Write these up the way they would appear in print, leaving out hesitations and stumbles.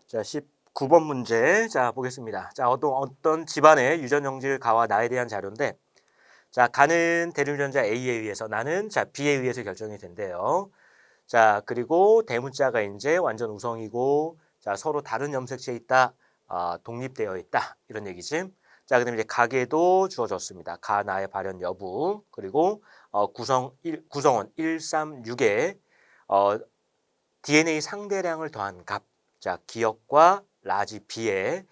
자, 19번 문제. 자, 보겠습니다. 자, 어떤 집안의 유전형질 가와 나에 대한 자료인데, 자, 가는 대륙유전자 A에 의해서 나는 자, B에 의해서 결정이 된대요. 자, 그리고 대문자가 이제 완전 우성이고, 자, 서로 다른 염색체에 있다, 독립되어 있다, 이런 얘기지. 자, 그다음에 이제 가계도 주어졌습니다. 가 나의 발현 여부, 그리고 구성원 136에 DNA 상대량을 더한 값. 자, 기억과 라지 B의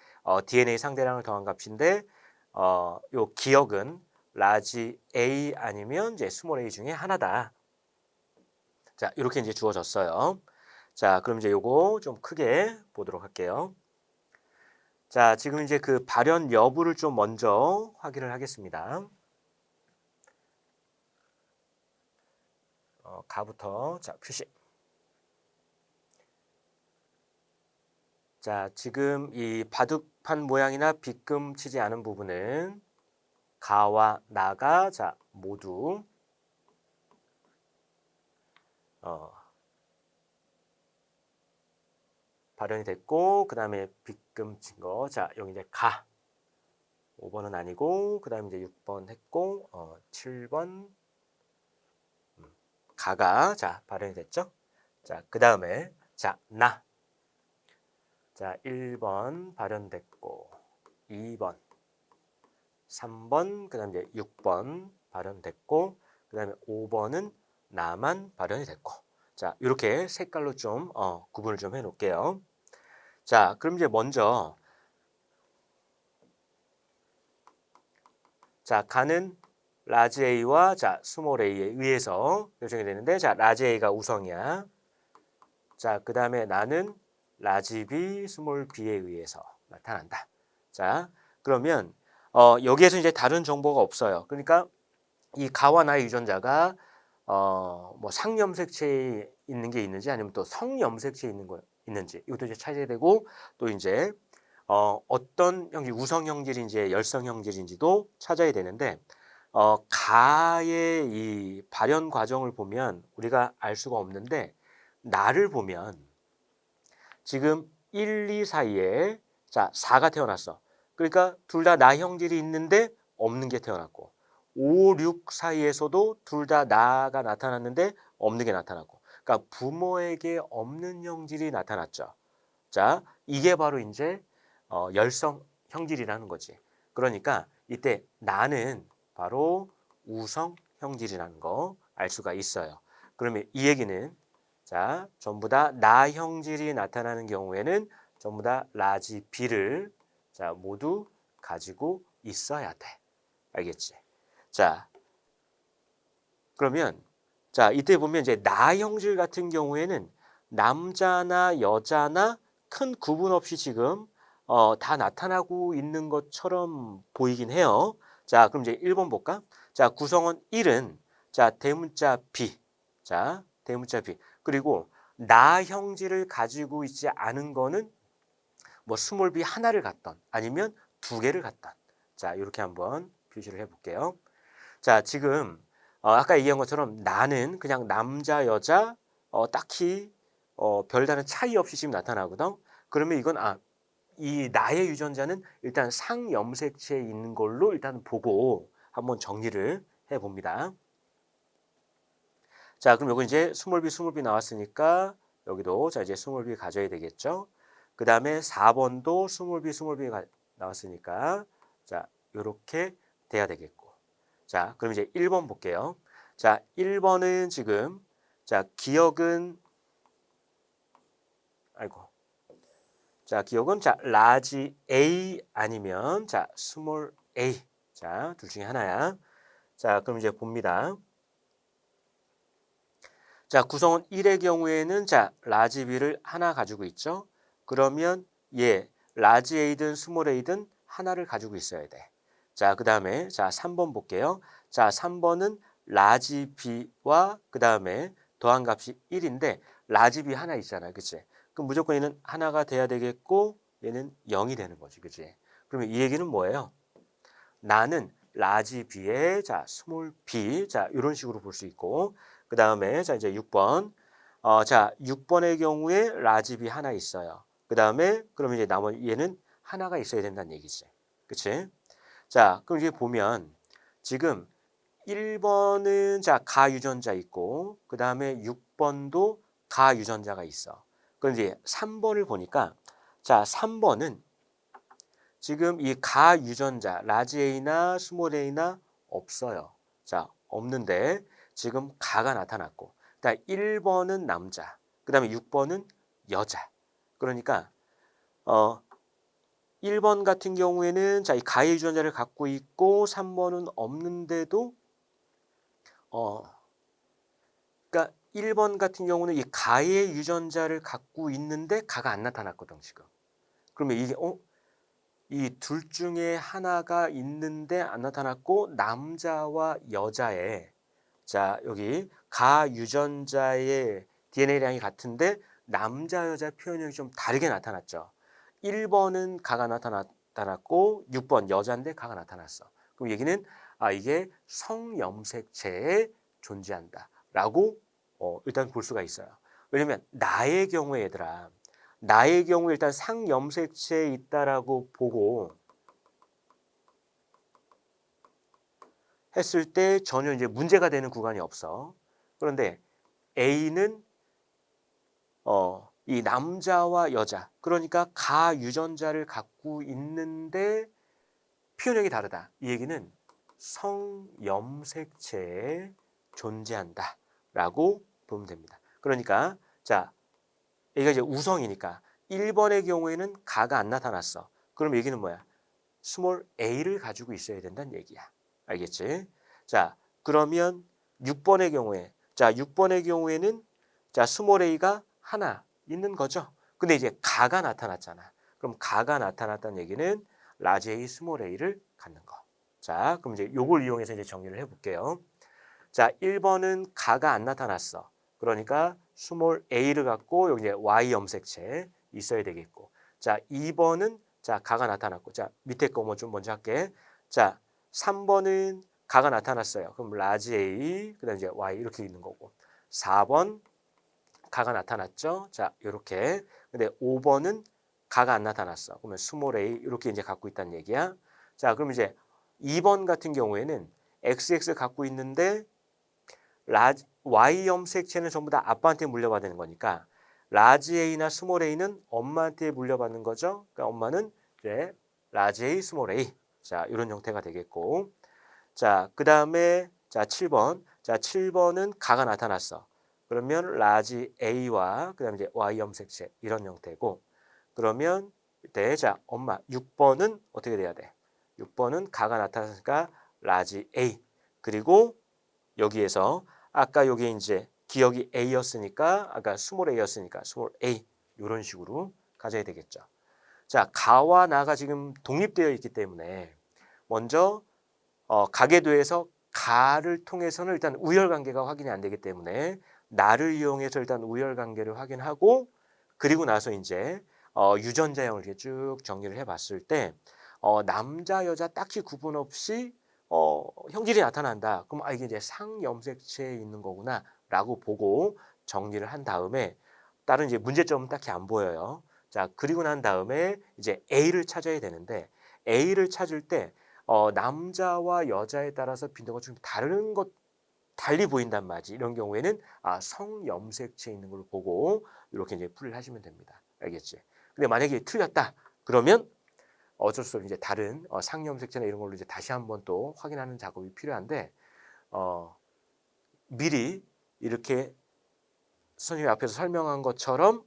DNA 상대량을 더한 값인데, 요 기억은 라지 A 아니면 이제 스몰 a 중에 하나다. 자, 이렇게 이제 주어졌어요. 자, 그럼 이제 요거 좀 크게 보도록 할게요. 자, 지금 이제 그 발현 여부를 좀 먼저 확인을 하겠습니다. 가부터 자, 표시. 자, 지금 이 바둑판 모양이나 빗금 치지 않은 부분은 가와 나가 자, 모두 발현이 됐고, 그 다음에 빗금 친 거. 자, 여기 이제 가. 5번은 아니고, 그 다음에 이제 6번 했고, 7번. 가가, 자, 발현이 됐죠? 자, 그 다음에, 자, 나. 자, 1번 발현됐고, 2번, 3번, 그 다음에 이제 6번 발현됐고, 그 다음에 5번은 나만 발현이 됐고. 자, 이렇게 색깔로 좀, 구분을 좀 해 놓을게요. 자, 그럼 이제 먼저, 자, 가는 라지 A와 자, 스몰 A에 의해서 결정이 되는데, 자, 라지 A가 우성이야. 자, 그 다음에 나는 라지 B, 스몰 B에 의해서 나타난다. 자, 그러면 여기에서 이제 다른 정보가 없어요. 그러니까 이 가와 나의 유전자가 뭐 상염색체에 있는 게 있는지 아니면 또 성염색체에 있는 거 있는지 이것도 이제 찾아야 되고, 또 이제 어떤 형질, 우성 형질인지 열성 형질인지도 찾아야 되는데, 가의 이 발현 과정을 보면 우리가 알 수가 없는데, 나를 보면 지금 1, 2 사이에 자 4가 태어났어. 그러니까 둘 다 나 형질이 있는데 없는 게 태어났고, 5, 6 사이에서도 둘 다 나가 나타났는데 없는 게 나타났고, 그러니까 부모에게 없는 형질이 나타났죠. 자, 이게 바로 이제 열성 형질이라는 거지. 그러니까 이때 나는 바로 우성 형질이라는 거 알 수가 있어요. 그러면 이 얘기는 자, 전부 다 나 형질이 나타나는 경우에는 전부 다 라지 B를 자, 모두 가지고 있어야 돼. 알겠지? 자, 그러면 자, 이때 보면 이제 나 형질 같은 경우에는 남자나 여자나 큰 구분 없이 지금 다 나타나고 있는 것처럼 보이긴 해요. 자, 그럼 이제 1번 볼까? 자, 구성원 1은 자, 대문자 B. 자, 대문자 B. 그리고 나 형질을 가지고 있지 않은 거는 뭐 스몰 b 하나를 갖던 아니면 두 개를 갖던. 자, 이렇게 한번 표시를 해 볼게요. 자, 지금 아까 얘기한 것처럼 나는 그냥 남자, 여자 딱히 별다른 차이 없이 지금 나타나거든. 그러면 이건 이 나의 유전자는 일단 상염색체에 있는 걸로 일단 보고 한번 정리를 해 봅니다. 자, 그럼 여기 이제 스몰 b 나왔으니까 여기도 자 이제 스몰 b 가져야 되겠죠. 그 다음에 4번도 스몰 b 나왔으니까 자 이렇게 돼야 되겠고. 자, 그럼 이제 1번 볼게요. 자, 1번은 지금 자 기억은 자 기억은 자 라지 A 아니면 자 스몰 A. 자, 둘 중에 하나야. 자, 그럼 이제 봅니다. 자, 구성원 1의 경우에는 자, 라지 B를 하나 가지고 있죠. 그러면 라지 A든 스몰 A든 하나를 가지고 있어야 돼. 자, 그다음에 자, 3번 볼게요. 자, 3번은 라지 B와 그다음에 더한 값이 1인데 라지 B 하나 있잖아요. 그치? 그럼 무조건 얘는 하나가 돼야 되겠고 얘는 0이 되는 거지. 그치? 그러면 이 얘기는 뭐예요? 나는 라지 B의 자, 스몰 b 자, 이런 식으로 볼 수 있고, 그 다음에 자, 이제 6번. 자, 6번의 경우에 라지 B 하나 있어요. 그 다음에 그러면 이제 나머지 얘는 하나가 있어야 된다는 얘기지. 그치? 자, 그럼 이제 보면 지금 1번은 자, 가 유전자 있고 그 다음에 6번도 가 유전자가 있어. 그럼 이제 3번을 보니까 자, 3번은 지금 이 가 유전자 라지 A나 스몰 A나 없어요. 자, 없는데 지금 가가 나타났고 그다음 1번은 남자, 그다음에 6번은 여자. 그러니까 1번 같은 경우에는 자, 이 가의 유전자를 갖고 있고 3번은 없는데도 어 그러니까 1번 같은 경우는 이 가의 유전자를 갖고 있는데 가가 안 나타났거든, 지금. 그러면 이게 이 둘 중에 하나가 있는데 안 나타났고 남자와 여자의 자, 여기 가 유전자의 DNA량이 같은데 남자 여자 표현이 좀 다르게 나타났죠. 1번은 가가 나타났고 6번 여자인데 가가 나타났어. 그럼 얘기는 이게 성염색체에 존재한다라고 일단 볼 수가 있어요. 왜냐면 나의 경우에 얘들아, 나의 경우에 일단 상염색체에 있다라고 보고 했을 때 전혀 이제 문제가 되는 구간이 없어. 그런데 A는 이 남자와 여자, 그러니까 가 유전자를 갖고 있는데 표현력이 다르다. 이 얘기는 성염색체에 존재한다라고 보면 됩니다. 그러니까 자, A가 이제 우성이니까 1번의 경우에는 가가 안 나타났어. 그럼 얘기는 뭐야? 스몰 a를 가지고 있어야 된다는 얘기야. 알겠지? 자, 그러면 6번의 경우에 자, 6번의 경우에는 자, 스몰 a가 하나 있는 거죠. 근데 이제 가가 나타났잖아. 그럼 가가 나타났다는 얘기는 라지 a, 스몰 a를 갖는 거. 자, 그럼 이제 요걸 이용해서 이제 정리를 해 볼게요. 자, 1번은 가가 안 나타났어. 그러니까 스몰 a를 갖고 여기 이제 y 염색체 있어야 되겠고. 자, 2번은 자, 가가 나타났고. 자, 밑에 거 뭐 좀 먼저 할게. 자, 3번은 가가 나타났어요. 그럼 라지 A, 그다음 이제 Y 이렇게 있는 거고. 4번 가가 나타났죠. 자, 이렇게. 근데 5번은 가가 안 나타났어. 그러면 스몰 a 이렇게 이제 갖고 있다는 얘기야. 자, 그럼 이제 2번 같은 경우에는 XX 갖고 있는데 Y 염색체는 전부 다 아빠한테 물려받는 거니까 라지 A나 스몰 a는 엄마한테 물려받는 거죠. 그러니까 엄마는 이제 라지 A, 스몰 a. 자, 이런 형태가 되겠고. 자, 그다음에 자, 7번. 자, 7번은 가가 나타났어. 그러면 라지 A와 그다음에 이제 Y 염색체 이런 형태고. 그러면 이때 자, 엄마 6번은 어떻게 돼야 돼? 6번은 가가 나타났으니까 라지 A. 그리고 여기에서 아까 여기 이제 기억이 A였으니까 아까 스몰 A였으니까 스몰 A 이런 식으로 가져야 되겠죠. 자, 가와 나가 지금 독립되어 있기 때문에 먼저 가계도에서 가를 통해서는 일단 우열관계가 확인이 안 되기 때문에 나를 이용해서 일단 우열관계를 확인하고 그리고 나서 이제 유전자형을 이렇게 쭉 정리를 해봤을 때 남자 여자 딱히 구분 없이 형질이 나타난다. 그럼 이게 이제 상염색체에 있는 거구나라고 보고 정리를 한 다음에 다른 이제 문제점은 딱히 안 보여요. 자, 그리고 난 다음에 이제 A를 찾아야 되는데 A를 찾을 때 남자와 여자에 따라서 빈도가 좀 다른 것 달리 보인단 말이지. 이런 경우에는 성염색체 있는 걸로 보고 이렇게 이제 풀이를 하시면 됩니다. 알겠지? 근데 만약에 틀렸다 그러면 어쩔 수 없이 이제 다른 상염색체나 이런 걸로 이제 다시 한번 또 확인하는 작업이 필요한데 미리 이렇게 선생님 앞에서 설명한 것처럼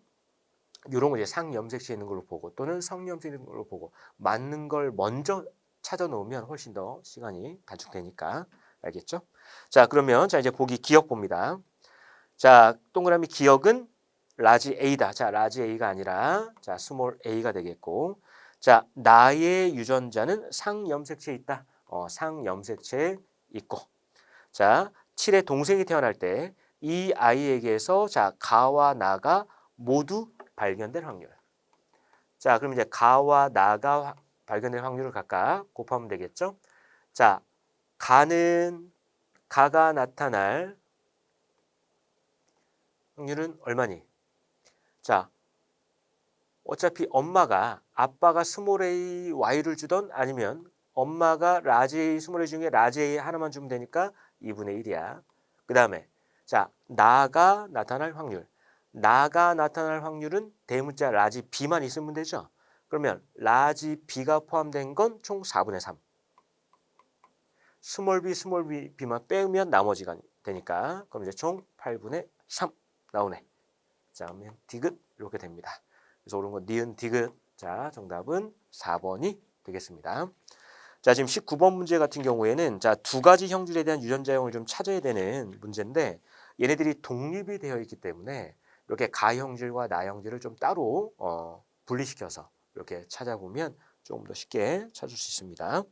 이런 거 이제 상염색체 있는 걸로 보고 또는 성염색 있는 걸로 보고 맞는 걸 먼저 찾아 놓으면 훨씬 더 시간이 단축되니까 알겠죠? 자, 그러면 자 이제 보기 기억 봅니다. 자, 동그라미 기억은 라지 A다. 자, 라지 A가 아니라 자, 스몰 A가 되겠고. 자, 나의 유전자는 상염색체에 있다. 상염색체에 있고. 자, 7의 동생이 태어날 때 이 아이에게서 자, 가와 나가 모두 발견될 확률. 자, 그럼 이제 가와 나가 발견될 확률을 각각 곱하면 되겠죠? 자, 가가 나타날 확률은 얼마니? 자, 어차피 엄마가 아빠가 스몰 a y를 주던 아니면 엄마가 라지 a 스몰 a 중에 라지 a 하나만 주면 되니까 2분의 1이야. 그 다음에 자 나가 나타날 확률. 나가 나타날 확률은 대문자 라지 b만 있으면 되죠. 그러면 라지 b가 포함된 건 총 4분의 3. 스몰 b만 빼면 나머지가 되니까 그럼 이제 총 8분의 3 나오네. 자, 그러면 디귿 이렇게 됩니다. 그래서 옳은 건 니은 디귿. 자, 정답은 4번이 되겠습니다. 자, 지금 19번 문제 같은 경우에는 자, 두 가지 형질에 대한 유전자형을 좀 찾아야 되는 문제인데 얘네들이 독립이 되어 있기 때문에 이렇게 가형질과 나형질을 좀 따로 분리시켜서 이렇게 찾아보면 조금 더 쉽게 찾을 수 있습니다.